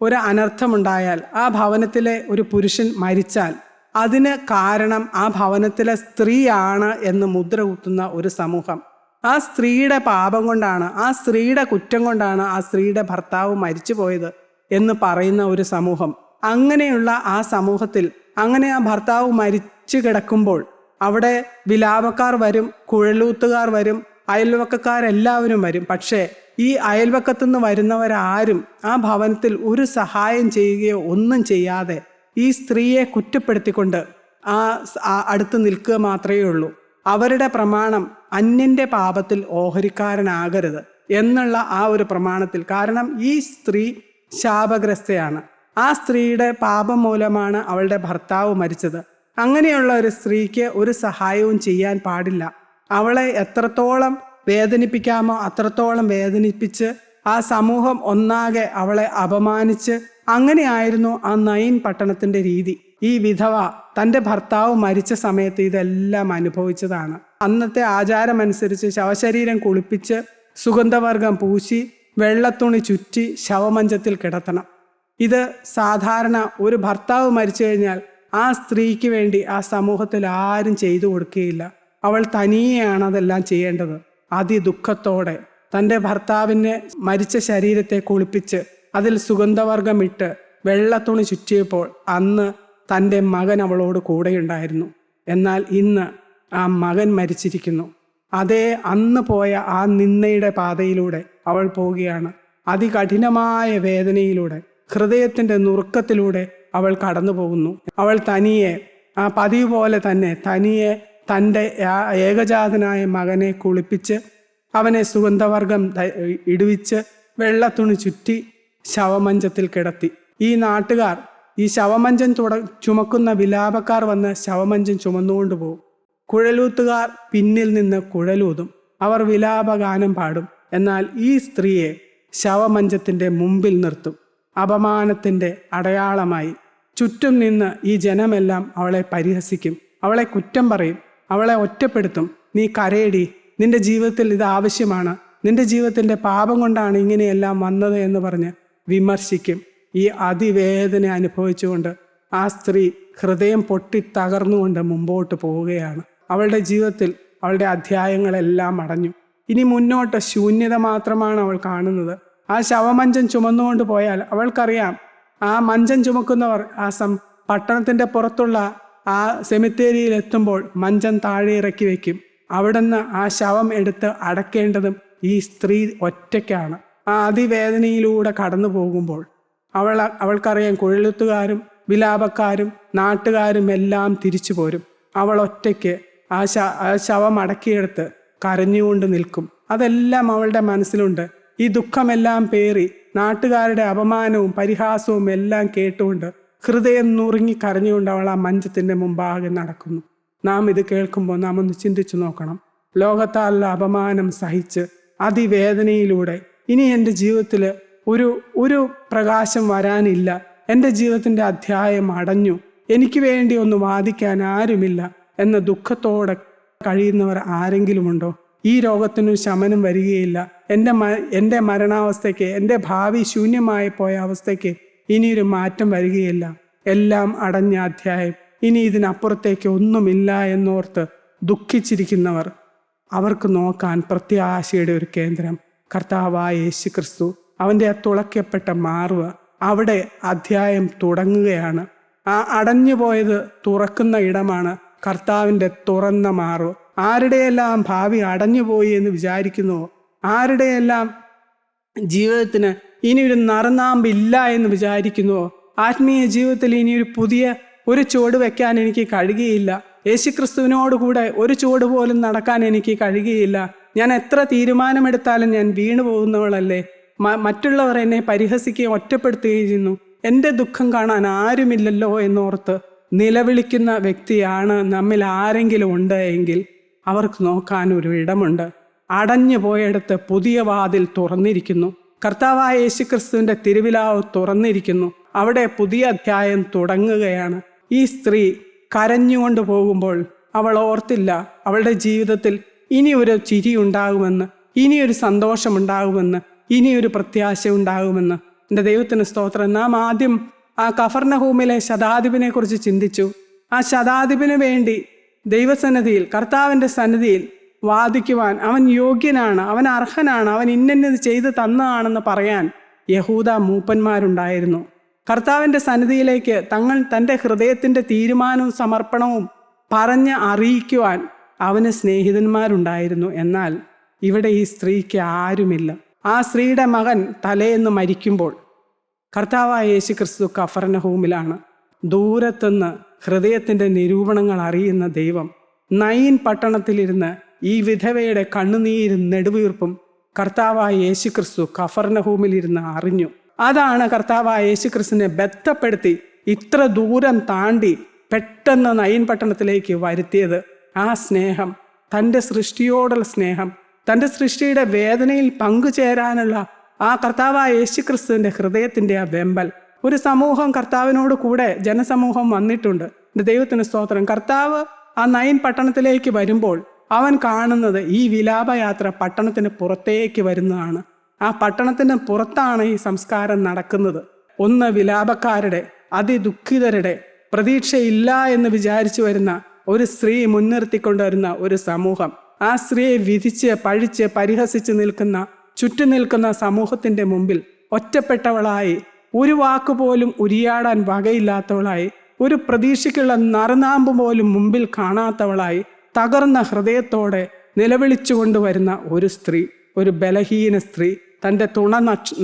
ഒരു അനർത്ഥമുണ്ടായാൽ, ആ ഭവനത്തിലെ ഒരു പുരുഷൻ മരിച്ചാൽ അതിന് കാരണം ആ ഭവനത്തിലെ സ്ത്രീയാണ് എന്ന് മുദ്ര കുത്തുന്ന ഒരു സമൂഹം. ആ സ്ത്രീയുടെ പാപം കൊണ്ടാണ്, ആ സ്ത്രീയുടെ കുറ്റം കൊണ്ടാണ് ആ സ്ത്രീയുടെ ഭർത്താവ് മരിച്ചു പോയത് എന്ന് പറയുന്ന ഒരു സമൂഹം. അങ്ങനെയുള്ള ആ സമൂഹത്തിൽ, അങ്ങനെ ആ ഭർത്താവ് മരിച്ചു കിടക്കുമ്പോൾ അവിടെ വിലാപക്കാർ വരും, കുഴലൂത്തുകാർ വരും, അയൽവക്കക്കാരെല്ലാവരും വരും. പക്ഷേ ഈ അയൽവക്കത്തുനിന്ന് വരുന്നവരാരും ആ ഭവനത്തിൽ ഒരു സഹായം ചെയ്യുകയോ ഒന്നും ചെയ്യാതെ ഈ സ്ത്രീയെ കുറ്റപ്പെടുത്തിക്കൊണ്ട് അടുത്ത് നിൽക്കുക മാത്രമേ ഉള്ളൂ. അവരുടെ പ്രമാണം അന്യൻ്റെ പാപത്തിൽ ഓഹരിക്കാരനാകരുത് എന്നുള്ള ആ ഒരു പ്രമാണത്തിൽ. കാരണം ഈ സ്ത്രീ ശാപഗ്രസ്തയാണ്. ആ സ്ത്രീയുടെ പാപം മൂലമാണ് അവളുടെ ഭർത്താവ് മരിച്ചത്. അങ്ങനെയുള്ള ഒരു സ്ത്രീക്ക് ഒരു സഹായവും ചെയ്യാൻ പാടില്ല. അവളെ എത്രത്തോളം വേദനിപ്പിക്കാമോ അത്രത്തോളം വേദനിപ്പിച്ച് ആ സമൂഹം ഒന്നാകെ അവളെ അപമാനിച്ച്, അങ്ങനെയായിരുന്നു ആ നയീൻ പട്ടണത്തിൻ്റെ രീതി. ഈ വിധവ തൻ്റെ ഭർത്താവ് മരിച്ച സമയത്ത് ഇതെല്ലാം അനുഭവിച്ചതാണ്. അന്നത്തെ ആചാരമനുസരിച്ച് ശവശരീരം കുളിപ്പിച്ച് സുഗന്ധവർഗം പൂശി വെള്ളത്തുണി ചുറ്റി ശവമഞ്ചത്തിൽ കിടത്തണം. ഇത് സാധാരണ ഒരു ഭർത്താവ് മരിച്ചു കഴിഞ്ഞാൽ ആ സ്ത്രീക്ക് വേണ്ടി ആ സമൂഹത്തിൽ ആരും ചെയ്തു കൊടുക്കുകയില്ല. അവൾ തനിയെയാണ് അതെല്ലാം ചെയ്യേണ്ടത്. അതിദുഃഖത്തോടെ തൻ്റെ ഭർത്താവിനെ മരിച്ച ശരീരത്തെ കുളിപ്പിച്ച് അതിൽ സുഗന്ധവർഗം ഇട്ട് വെള്ളത്തുണി ചുറ്റിയപ്പോൾ അന്ന് തൻ്റെ മകൻ അവളോട് കൂടെയുണ്ടായിരുന്നു. എന്നാൽ ഇന്ന് ആ മകൻ മരിച്ചിരിക്കുന്നു. അതേ അന്ന് പോയ ആ നിന്ദയുടെ പാതയിലൂടെ അവൾ പോവുകയാണ്. അതികഠിനമായ വേദനയിലൂടെ, ഹൃദയത്തിൻ്റെ നുറുക്കത്തിലൂടെ അവൾ കടന്നു പോകുന്നു. അവൾ തനിയെ, ആ പതിവ് പോലെ തന്നെ തനിയെ തൻ്റെ ഏകജാതനായ മകനെ കുളിപ്പിച്ച് അവനെ സുഗന്ധവർഗം ഇടുവിച്ച് വെള്ളത്തുണി ചുറ്റി ശവമഞ്ചത്തിൽ കിടത്തി. ഈ നാട്ടുകാർ, ഈ ശവമഞ്ചം ചുമക്കുന്ന വിലാപക്കാർ വന്ന് ശവമഞ്ചം ചുമന്നുകൊണ്ട് പോകും. കുഴലൂത്തുകാർ പിന്നിൽ നിന്ന് കുഴലൂതും. അവർ വിലാപഗാനം പാടും. എന്നാൽ ഈ സ്ത്രീയെ ശവമഞ്ചത്തിൻ്റെ മുമ്പിൽ നിർത്തും, അപമാനത്തിൻ്റെ അടയാളമായി. ചുറ്റും നിന്ന് ഈ ജനമെല്ലാം അവളെ പരിഹസിക്കും, അവളെ കുറ്റം പറയും, അവളെ ഒറ്റപ്പെടുത്തും. നീ കരയടി, നിന്റെ ജീവിതത്തിൽ ഇത് ആവശ്യമാണ്, നിന്റെ ജീവിതത്തിൻ്റെ പാപം കൊണ്ടാണ് ഇങ്ങനെയെല്ലാം വന്നത് എന്ന് പറഞ്ഞ് വിമർശിക്കും. ഈ അതിവേദന അനുഭവിച്ചുകൊണ്ട് ആ സ്ത്രീ ഹൃദയം പൊട്ടി തകർന്നുകൊണ്ട് മുമ്പോട്ട് പോവുകയാണ്. അവളുടെ ജീവിതത്തിൽ അവളുടെ അധ്യായങ്ങളെല്ലാം അടഞ്ഞു. ഇനി മുന്നോട്ട് ശൂന്യത മാത്രമാണ് അവൾ കാണുന്നത്. ആ ശവമഞ്ചം ചുമന്നുകൊണ്ട് പോയാൽ അവൾക്കറിയാം, ആ മഞ്ചം ചുമക്കുന്നവർ ആ പട്ടണത്തിൻ്റെ പുറത്തുള്ള ആ സെമിത്തേരിയിൽ എത്തുമ്പോൾ മഞ്ചം താഴെ ഇറക്കി വയ്ക്കും. അവിടുന്ന് ആ ശവം എടുത്ത് അടക്കേണ്ടതും ഈ സ്ത്രീ ഒറ്റയ്ക്കാണ്. ആ അതിവേദനയിലൂടെ കടന്നു പോകുമ്പോൾ അവൾക്കറിയാം, കുഴലുത്തുകാരും വിലാപക്കാരും നാട്ടുകാരും എല്ലാം തിരിച്ചു പോരും. അവൾ ഒറ്റയ്ക്ക് ആ ശവം അടക്കിയെടുത്ത് കരഞ്ഞുകൊണ്ട് നിൽക്കും. അതെല്ലാം അവളുടെ മനസ്സിലുണ്ട്. ഈ ദുഃഖമെല്ലാം പേറി നാട്ടുകാരുടെ അപമാനവും പരിഹാസവും എല്ലാം കേട്ടുകൊണ്ട് ഹൃദയം നുറുങ്ങി കരഞ്ഞുകൊണ്ട് അവൾ ആ മഞ്ചത്തിൻ്റെ മുമ്പാകെ നടക്കുന്നു. നാം ഇത് കേൾക്കുമ്പോൾ നാം ഒന്ന് ചിന്തിച്ചു നോക്കണം. ലോകത്താലുള്ള അപമാനം സഹിച്ച് അതിവേദനയിലൂടെ ഇനി എൻ്റെ ജീവിതത്തിൽ ഒരു പ്രകാശം വരാനില്ല, എൻ്റെ ജീവിതത്തിൻ്റെ അധ്യായം അടഞ്ഞു, എനിക്ക് വേണ്ടി ഒന്ന് വാദിക്കാൻ ആരുമില്ല എന്ന ദുഃഖത്തോടെ കഴിയുന്നവർ ആരെങ്കിലുമുണ്ടോ? ഈ രോഗത്തിനു ശമനം വരികയില്ല, എൻ്റെ മരണാവസ്ഥയ്ക്ക്, എൻ്റെ ഭാവി ശൂന്യമായി പോയ അവസ്ഥയ്ക്ക് ഇനിയൊരു മാറ്റം വരികയില്ല, എല്ലാം അടഞ്ഞ അധ്യായം, ഇനി ഇതിനപ്പുറത്തേക്ക് ഒന്നുമില്ല എന്നോർത്ത് ദുഃഖിച്ചിരിക്കുന്നവർ, അവർക്ക് നോക്കാൻ പ്രത്യാശയുടെ ഒരു കേന്ദ്രം കർത്താവായ യേശു ക്രിസ്തു. അവൻ്റെ ആ തുളയ്ക്കപ്പെട്ട മാർവ്, അവിടെ അധ്യായം തുടങ്ങുകയാണ്. ആ അടഞ്ഞുപോയത് തുറക്കുന്ന ഇടമാണ് കർത്താവിൻ്റെ തുറന്ന മാർവ്. ആരുടെയെല്ലാം ഭാവി അടഞ്ഞുപോയി എന്ന് വിചാരിക്കുന്നുവോ, ആരുടെയെല്ലാം ജീവിതത്തിന് ഇനിയൊരു നറുനാമ്പില്ല എന്ന് വിചാരിക്കുന്നുവോ, ആത്മീയ ജീവിതത്തിൽ ഇനിയൊരു പുതിയ ഒരു ചുവട് വെക്കാൻ എനിക്ക് കഴിയുകയില്ല, യേശുക്രിസ്തുവിനോട് കൂടെ ഒരു ചുവട് പോലും നടക്കാൻ എനിക്ക് കഴിയുകയില്ല, ഞാൻ എത്ര തീരുമാനമെടുത്താലും ഞാൻ വീണു പോകുന്നവളല്ലേ, മറ്റുള്ളവർ എന്നെ പരിഹസിക്കുകയും ഒറ്റപ്പെടുത്തുകയും ചെയ്യുന്നു, എൻ്റെ ദുഃഖം കാണാൻ ആരുമില്ലല്ലോ എന്നോർത്ത് നിലവിളിക്കുന്ന വ്യക്തിയാണ് നമ്മിൽ ആരെങ്കിലും ഉണ്ട് എങ്കിൽ അവർക്ക് നോക്കാൻ ഒരു ഇടമുണ്ട്. അടഞ്ഞു പോയിടത്ത് പുതിയ വാതിൽ തുറന്നിരിക്കുന്നു. കർത്താവായ യേശുക്രിസ്തുവിൻ്റെ തിരുവിലാവ് തുറന്നിരിക്കുന്നു. അവിടെ പുതിയ അധ്യായം തുടങ്ങുകയാണ്. ഈ സ്ത്രീ കരഞ്ഞുകൊണ്ട് പോകുമ്പോൾ അവൾ ഓർത്തില്ല അവളുടെ ജീവിതത്തിൽ ഇനിയൊരു ചിരി ഉണ്ടാകുമെന്ന്, ഇനിയൊരു സന്തോഷമുണ്ടാകുമെന്ന്, ഇനിയൊരു പ്രത്യാശ ഉണ്ടാകുമെന്ന്. എൻ്റെ ദൈവത്തിന് സ്തോത്രം. നാം ആദ്യം ആ കഫർനഹൂമിലെ ശതാധിപനെ കുറിച്ച് ചിന്തിച്ചു. ആ ശതാധിപന് വേണ്ടി ദൈവസന്നിധിയിൽ, കർത്താവിൻ്റെ സന്നിധിയിൽ വാദിക്കുവാൻ അവൻ യോഗ്യനാണ്, അവൻ അർഹനാണ്, അവൻ ഇന്നത് ചെയ്ത് തന്നതാണെന്ന് പറയാൻ യഹൂദ മൂപ്പന്മാരുണ്ടായിരുന്നു. കർത്താവിൻ്റെ സന്നിധിയിലേക്ക് തൻ്റെ ഹൃദയത്തിൻ്റെ തീരുമാനവും സമർപ്പണവും പറഞ്ഞ് അറിയിക്കുവാൻ അവന് സ്നേഹിതന്മാരുണ്ടായിരുന്നു. എന്നാൽ ഇവിടെ ഈ സ്ത്രീക്ക് ആരുമില്ല. ആ സ്ത്രീയുടെ മകൻ തലേന്ന് മരിക്കുമ്പോൾ കർത്താവായ യേശു ക്രിസ്തു കഫർനഹൂമിലാണ്. ദൂരത്തുനിന്ന് ഹൃദയത്തിൻ്റെ നിരൂപണങ്ങൾ അറിയുന്ന ദൈവം നയീൻ പട്ടണത്തിലിരുന്ന് ഈ വിധവയുടെ കണ്ണുനീരും നെടുവീർപ്പും കർത്താവായ യേശു ക്രിസ്തു കഫർനഹൂമിലിരുന്ന് അറിഞ്ഞു. അതാണ് കർത്താവായ യേശു ക്രിസ്തുവിനെ ബന്ധപ്പെടുത്തി ഇത്ര ദൂരം താണ്ടി പെട്ടെന്ന് നയീൻ പട്ടണത്തിലേക്ക് വരുത്തിയത്. ആ സ്നേഹം, തൻ്റെ സൃഷ്ടിയോടുള്ള സ്നേഹം, തൻ്റെ സൃഷ്ടിയുടെ വേദനയിൽ പങ്കുചേരാനുള്ള ആ കർത്താവായ യേശു ക്രിസ്തുവിൻ്റെ ഹൃദയത്തിൻ്റെ ആ വെമ്പൽ. ഒരു സമൂഹം കർത്താവിനോട് കൂടെ ജനസമൂഹം വന്നിട്ടുണ്ട്. എൻ്റെ ദൈവത്തിന് സ്തോത്രം. കർത്താവ് ആ നയീൻ പട്ടണത്തിലേക്ക് വരുമ്പോൾ അവൻ കാണുന്നത് ഈ വിലാപയാത്ര പട്ടണത്തിന് പുറത്തേക്ക് വരുന്നതാണ്. ആ പട്ടണത്തിന് പുറത്താണ് ഈ സംസ്കാരം നടക്കുന്നത്. ഒന്ന് വിലാപക്കാരുടെ, അതിദുഃഖിതരുടെ, പ്രതീക്ഷയില്ല എന്ന് വിചാരിച്ചു വരുന്ന ഒരു സ്ത്രീ മുൻനിർത്തിക്കൊണ്ടുവരുന്ന ഒരു സമൂഹം. ആ സ്ത്രീയെ വിധിച്ച് പഴിച്ച് പരിഹസിച്ച് നിൽക്കുന്ന, ചുറ്റും നിൽക്കുന്ന സമൂഹത്തിൻ്റെ മുമ്പിൽ ഒറ്റപ്പെട്ടവളായി, ഒരു വാക്കുപോലും ഉരിയാടാൻ വകയില്ലാത്തവളായി, ഒരു പ്രതീക്ഷയ്ക്കുള്ള നറുനാമ്പ് പോലും മുമ്പിൽ കാണാത്തവളായി, തകർന്ന ഹൃദയത്തോടെ നിലവിളിച്ചു കൊണ്ടുവരുന്ന ഒരു സ്ത്രീ, ഒരു ബലഹീന സ്ത്രീ. തൻ്റെ തുണ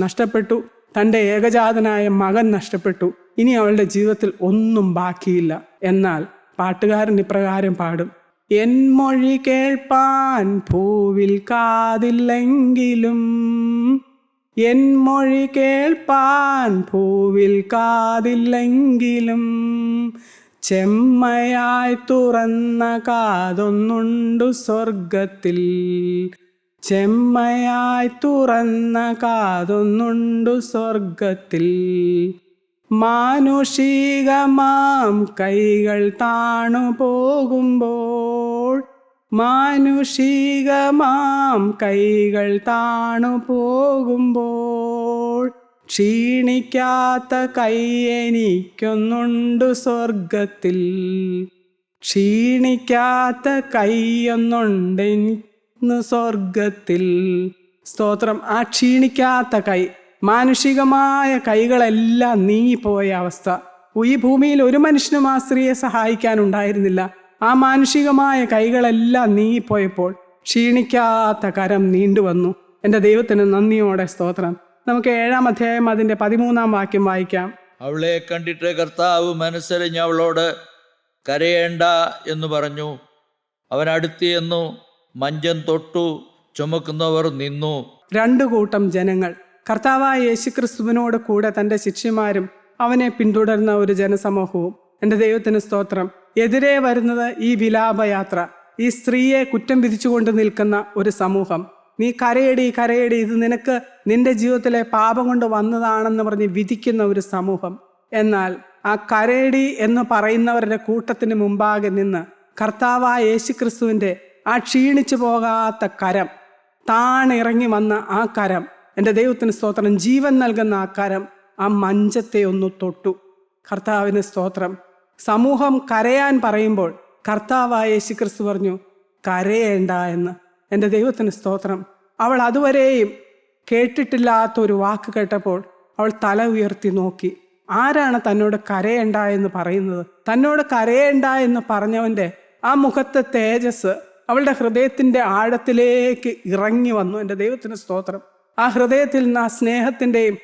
നഷ്ടപ്പെട്ടു, തൻ്റെ ഏകജാതനായ മകൻ നഷ്ടപ്പെട്ടു, ഇനി അവളുടെ ജീവിതത്തിൽ ഒന്നും ബാക്കിയില്ല. എന്നാൽ പാട്ടുകാരൻ ഇപ്രകാരം പാടും: എൻ മൊഴി കേൾപ്പാൻ ഭൂവിൽ കാതില്ലെങ്കിലും, എൻ മൊഴി കേൾപ്പാൻ ഭൂവിൽ കാതില്ലെങ്കിലും, ചെമ്മയായി തുറന്ന കാതൊന്നുണ്ടു സ്വർഗത്തിൽ, ചെമ്മയായി തുറന്ന കാതൊന്നുണ്ടു സ്വർഗത്തിൽ. മാനുഷികമാം കൈകൾ താണു പോകുമ്പോൾ, മാനുഷികമാം കൈകൾ താണു പോകുമ്പോൾ, ക്ഷീണിക്കാത്ത കൈ എനിക്കൊന്നുണ്ട് സ്വർഗത്തിൽ, ക്ഷീണിക്കാത്ത കൈയൊന്നുണ്ട് സ്വർഗത്തിൽ. സ്തോത്രം. ആ ക്ഷീണിക്കാത്ത കൈ, മാനുഷികമായ കൈകളെല്ലാം നീങ്ങിപ്പോയ അവസ്ഥ. ഈ ഭൂമിയിൽ ഒരു മനുഷ്യനും ആ സ്ത്രീയെ സഹായിക്കാനുണ്ടായിരുന്നില്ല. ആ മാനുഷികമായ കൈകളെല്ലാം നീങ്ങിപ്പോയപ്പോൾ ക്ഷീണിക്കാത്ത കരം നീണ്ടുവന്നു. എൻ്റെ ദൈവത്തിന് നന്ദിയോടെ സ്തോത്രം. നമുക്ക് 7-ാം അധ്യായം അതിൻ്റെ 13-ാം വാക്യം വായിക്കാം. അവളെ കണ്ടിട്ട് കർത്താവ് മനസ്സറിഞ്ഞ് അവളോട് കരയേണ്ട എന്ന് പറഞ്ഞു. അവൻ അടുത്തിയെന്നു, മഞ്ചം തൊട്ടു, ചുമക്കുന്നവർ നിന്നു. 2 കൂട്ടം ജനങ്ങൾ. കർത്താവായ യേശുക്രിസ്തുവിനോട് കൂടെ തൻ്റെ ശിഷ്യന്മാരും അവനെ പിന്തുടർന്ന ഒരു ജനസമൂഹവും. എൻ്റെ ദൈവത്തിന് സ്തോത്രം. എതിരെ വരുന്നത് ഈ വിലാപയാത്ര, ഈ സ്ത്രീയെ കുറ്റം വിധിച്ചുകൊണ്ട് നിൽക്കുന്ന ഒരു സമൂഹം. നീ കരയടി കരയടി, ഇത് നിനക്ക് നിന്റെ ജീവിതത്തിലെ പാപം കൊണ്ട് വന്നതാണെന്ന് പറഞ്ഞ് വിധിക്കുന്ന ഒരു സമൂഹം. എന്നാൽ ആ കരേടി എന്ന് പറയുന്നവരുടെ കൂട്ടത്തിന് മുമ്പാകെ നിന്ന് കർത്താവായ യേശുക്രിസ്തുവിൻ്റെ ആ ക്ഷീണിച്ചു പോകാത്ത കരം, താണിറങ്ങി വന്ന ആ കരം, എൻ്റെ ദൈവത്തിന് സ്തോത്രം, ജീവൻ നൽകുന്ന ആ കരം ആ മഞ്ചത്തെ ഒന്ന് തൊട്ടു. കർത്താവിന് സ്തോത്രം. സമൂഹം കരയാൻ പറയുമ്പോൾ കർത്താവായ യേശുക്രിസ്തു പറഞ്ഞു, കരയേണ്ട എന്ന്. എൻ്റെ ദൈവത്തിന് സ്തോത്രം. അവൾ അതുവരെയും കേട്ടിട്ടില്ലാത്തൊരു വാക്ക് കേട്ടപ്പോൾ അവൾ തല ഉയർത്തി നോക്കി. ആരാണ് തന്നോട് കരയേണ്ട എന്ന് പറയുന്നത്? തന്നോട് കരയേണ്ട എന്ന് പറഞ്ഞവൻ്റെ ആ മുഖത്തെ തേജസ് അവളുടെ ഹൃദയത്തിൻ്റെ ആഴത്തിലേക്ക് ഇറങ്ങി വന്നു. എൻ്റെ ദൈവത്തിന് സ്തോത്രം. ആ ഹൃദയത്തിൽ നിന്ന് ആ സ്നേഹത്തിൻ്റെയും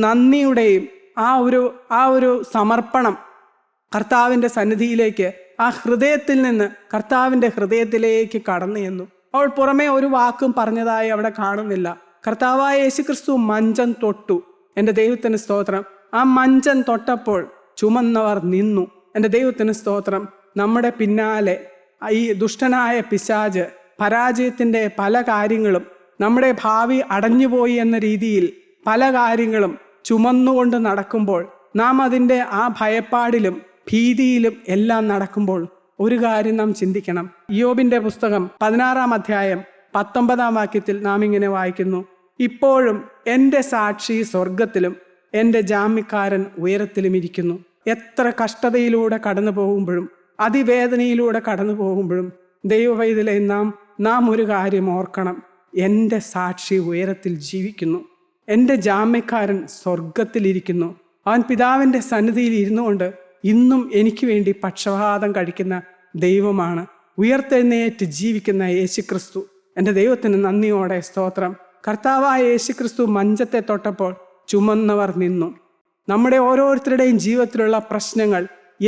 നന്ദിയുടെയും ആ ഒരു സമർപ്പണം കർത്താവിൻ്റെ സന്നിധിയിലേക്ക്, ആ ഹൃദയത്തിൽ നിന്ന് കർത്താവിൻ്റെ ഹൃദയത്തിലേക്ക് കടന്നു ചെന്നു. അവൾ പുറമേ ഒരു വാക്കും പറഞ്ഞതായി അവിടെ കാണുന്നില്ല. കർത്താവായ യേശുക്രിസ്തു മഞ്ചം തൊട്ടു. എൻ്റെ ദൈവത്തിന് സ്തോത്രം. ആ മഞ്ചം തൊട്ടപ്പോൾ ചുമന്നവർ നിന്നു. എൻ്റെ ദൈവത്തിന് സ്തോത്രം. നമ്മുടെ പിന്നാലെ ഈ ദുഷ്ടനായ പിശാച് പരാജയത്തിൻ്റെ പല കാര്യങ്ങളും, നമ്മുടെ ഭാവി അടഞ്ഞുപോയി എന്ന രീതിയിൽ പല കാര്യങ്ങളും ചുമന്നുകൊണ്ട് നടക്കുമ്പോൾ, നാം അതിൻ്റെ ആ ഭയപ്പാടിലും ഭീതിയിലും എല്ലാം നടക്കുമ്പോൾ ഒരു കാര്യം നാം ചിന്തിക്കണം. ഇയ്യോബിൻ്റെ പുസ്തകം 16-ാം അധ്യായം 19-ാം വാക്യത്തിൽ നാം ഇങ്ങനെ വായിക്കുന്നു, ഇപ്പോഴും എൻ്റെ സാക്ഷി സ്വർഗത്തിലും എൻ്റെ ജാമ്യക്കാരൻ ഉയരത്തിലും ഇരിക്കുന്നു. എത്ര കഷ്ടതയിലൂടെ കടന്നു പോകുമ്പോഴും അതിവേദനയിലൂടെ കടന്നു പോകുമ്പോഴും ദൈവവൈതലെ നാം ഒരു കാര്യം ഓർക്കണം. എൻ്റെ സാക്ഷി ഉയരത്തിൽ ജീവിക്കുന്നു, എൻ്റെ ജാമ്യക്കാരൻ സ്വർഗത്തിലിരിക്കുന്നു. അവൻ പിതാവിൻ്റെ സന്നിധിയിൽ ഇരുന്നു കൊണ്ട് ഇന്നും എനിക്ക് വേണ്ടി പക്ഷപാതം കഴിക്കുന്ന ദൈവമാണ്. ഉയർത്തെഴുന്നേറ്റ് ജീവിക്കുന്ന യേശുക്രിസ്തു. എൻ്റെ ദൈവത്തിന് നന്ദിയോടെ സ്തോത്രം. കർത്താവായ യേശുക്രിസ്തു മഞ്ചത്തെ തൊട്ടപ്പോൾ ചുമന്നവർ നിന്നു. നമ്മുടെ ഓരോരുത്തരുടെയും ജീവിതത്തിലുള്ള പ്രശ്നങ്ങൾ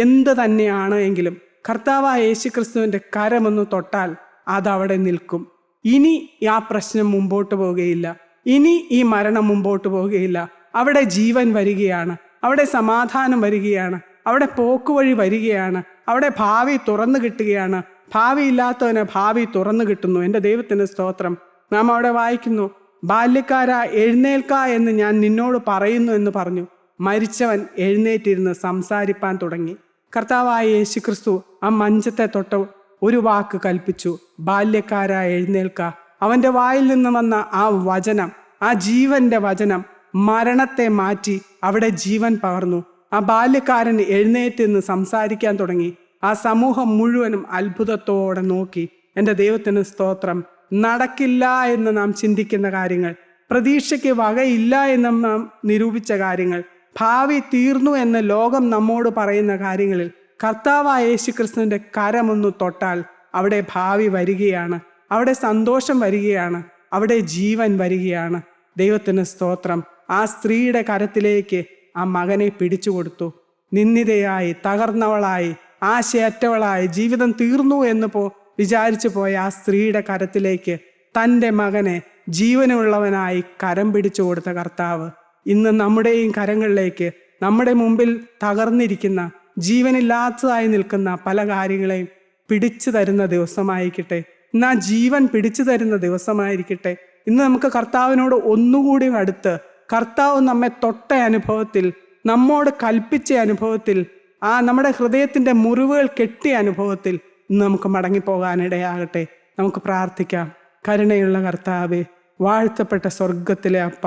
എന്ത് തന്നെയാണ് എങ്കിലും കർത്താവായ യേശുക്രിസ്തുവിൻ്റെ കരമൊന്ന് തൊട്ടാൽ അതവിടെ നിൽക്കും. ഇനി ആ പ്രശ്നം മുമ്പോട്ട് പോവുകയില്ല, ഇനി ഈ മരണം മുമ്പോട്ട് പോവുകയില്ല. അവിടെ ജീവൻ വരികയാണ്, അവിടെ സമാധാനം വരികയാണ്, അവിടെ പോക്കുവഴി വരികയാണ്, അവിടെ ഭാവി തുറന്നു കിട്ടുകയാണ്. ഭാവി ഇല്ലാത്തവന് ഭാവി തുറന്നു കിട്ടുന്നു. എൻ്റെ ദൈവത്തിന് സ്തോത്രം. നാം അവിടെ വായിക്കുന്നു, ബാല്യക്കാരാ എഴുന്നേൽക്ക എന്ന് ഞാൻ നിന്നോട് പറയുന്നു എന്ന് പറഞ്ഞു. മരിച്ചവൻ എഴുന്നേറ്റിരുന്ന് സംസാരിപ്പാൻ തുടങ്ങി. കർത്താവായ യേശുക്രിസ്തു ആ മഞ്ചത്തെ തൊട്ട് ഒരു വാക്ക് കൽപ്പിച്ചു, ബാല്യക്കാരാ എഴുന്നേൽക്ക. അവൻ്റെ വായിൽ നിന്ന് വന്ന ആ വചനം, ആ ജീവന്റെ വചനം മരണത്തെ മാറ്റി അവിടെ ജീവൻ പകർന്നു. ആ ബാല്യക്കാരൻ എഴുന്നേറ്റ് നിന്ന് സംസാരിക്കാൻ തുടങ്ങി. ആ സമൂഹം മുഴുവനും അത്ഭുതത്തോടെ നോക്കി. എൻ്റെ ദൈവത്തിന് സ്തോത്രം. നടക്കില്ല എന്ന് നാം ചിന്തിക്കുന്ന കാര്യങ്ങൾ, പ്രതീക്ഷയ്ക്ക് വകയില്ല എന്ന് നാം നിരൂപിച്ച കാര്യങ്ങൾ, ഭാവി തീർന്നു എന്ന് ലോകം നമ്മോട് പറയുന്ന കാര്യങ്ങളിൽ കർത്താവായ യേശുക്രിസ്തുവിൻ്റെ കരമൊന്നു തൊട്ടാൽ അവിടെ ഭാവി വരികയാണ്, അവിടെ സന്തോഷം വരികയാണ്, അവിടെ ജീവൻ വരികയാണ്. ദൈവത്തിന് സ്തോത്രം. ആ സ്ത്രീയുടെ കരത്തിലേക്ക് ആ മകനെ പിടിച്ചു കൊടുത്തു. നിന്ദിതയായി, തകർന്നവളായി, ആശയറ്റവളായി, ജീവിതം തീർന്നു എന്ന് വിചാരിച്ചു പോയ ആ സ്ത്രീയുടെ കരത്തിലേക്ക് തൻ്റെ മകനെ ജീവനുള്ളവനായി കരം പിടിച്ചു കൊടുത്ത കർത്താവ് ഇന്ന് നമ്മുടെയും കരങ്ങളിലേക്ക്, നമ്മുടെ മുമ്പിൽ തകർന്നിരിക്കുന്ന, ജീവനില്ലാത്തതായി നിൽക്കുന്ന പല കാര്യങ്ങളെയും പിടിച്ചു തരുന്ന ദിവസമായിരിക്കട്ടെ. ഇന്ന് ആ ജീവൻ പിടിച്ചു തരുന്ന ദിവസമായിരിക്കട്ടെ. ഇന്ന് നമുക്ക് കർത്താവിനോട് ഒന്നുകൂടി അടുത്ത്, കർത്താവ് നമ്മെ തൊട്ട അനുഭവത്തിൽ, നമ്മോട് കൽപ്പിച്ച അനുഭവത്തിൽ, ആ നമ്മുടെ ഹൃദയത്തിൻ്റെ മുറിവുകൾ കെട്ടിയ അനുഭവത്തിൽ ഇന്ന് നമുക്ക് മടങ്ങിപ്പോകാനിടയാകട്ടെ. നമുക്ക് പ്രാർത്ഥിക്കാം. കരുണയുള്ള കർത്താവേ, വാഴ്ത്തപ്പെട്ട സ്വർഗത്തിലെ അപ്പ,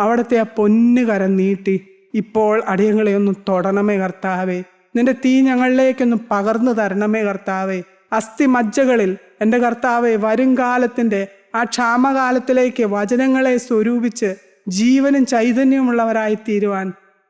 അവിടുത്തെ ആ പൊന്നുകരം നീട്ടി ഇപ്പോൾ അടിയങ്ങളെ ഒന്ന് തൊടണമേ കർത്താവേ. നിന്റെ തീ ഞങ്ങളിലേക്കൊന്ന് പകർന്നു തരണമേ കർത്താവേ. അസ്ഥിമജ്ജകളിൽ എൻ്റെ കർത്താവെ വരും കാലത്തിൻ്റെ ആ ക്ഷാമകാലത്തിലേക്ക് വചനങ്ങളെ സ്വരൂപിച്ച് ജീവനും ചൈതന്യമുള്ളവരായി തീരുവാൻ,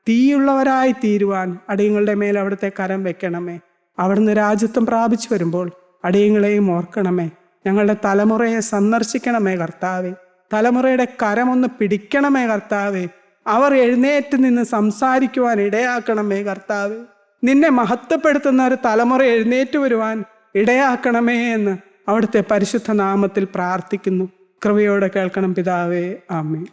തീയുള്ളവരായി തീരുവാൻ അടിയങ്ങളുടെ മേൽ അവിടുത്തെ കരം വെക്കണമേ. അവിടുന്ന് രാജ്യത്വം പ്രാപിച്ചു വരുമ്പോൾ അടിയങ്ങളെയും ഓർക്കണമേ. ഞങ്ങളുടെ തലമുറയെ സന്ദർശിക്കണമേ കർത്താവേ. തലമുറയുടെ കരമൊന്ന് പിടിക്കണമേ കർത്താവേ. അവർ എഴുന്നേറ്റ് നിന്ന് സംസാരിക്കുവാൻ ഇടയാക്കണമേ കർത്താവേ. നിന്നെ മഹത്വപ്പെടുത്തുന്ന ഒരു തലമുറ എഴുന്നേറ്റ് വരുവാൻ ഇടയാക്കണമേ എന്ന് അവിടുത്തെ പരിശുദ്ധ നാമത്തിൽ പ്രാർത്ഥിക്കുന്നു. കൃപയോടെ കേൾക്കണം പിതാവേ. ആമേൻ.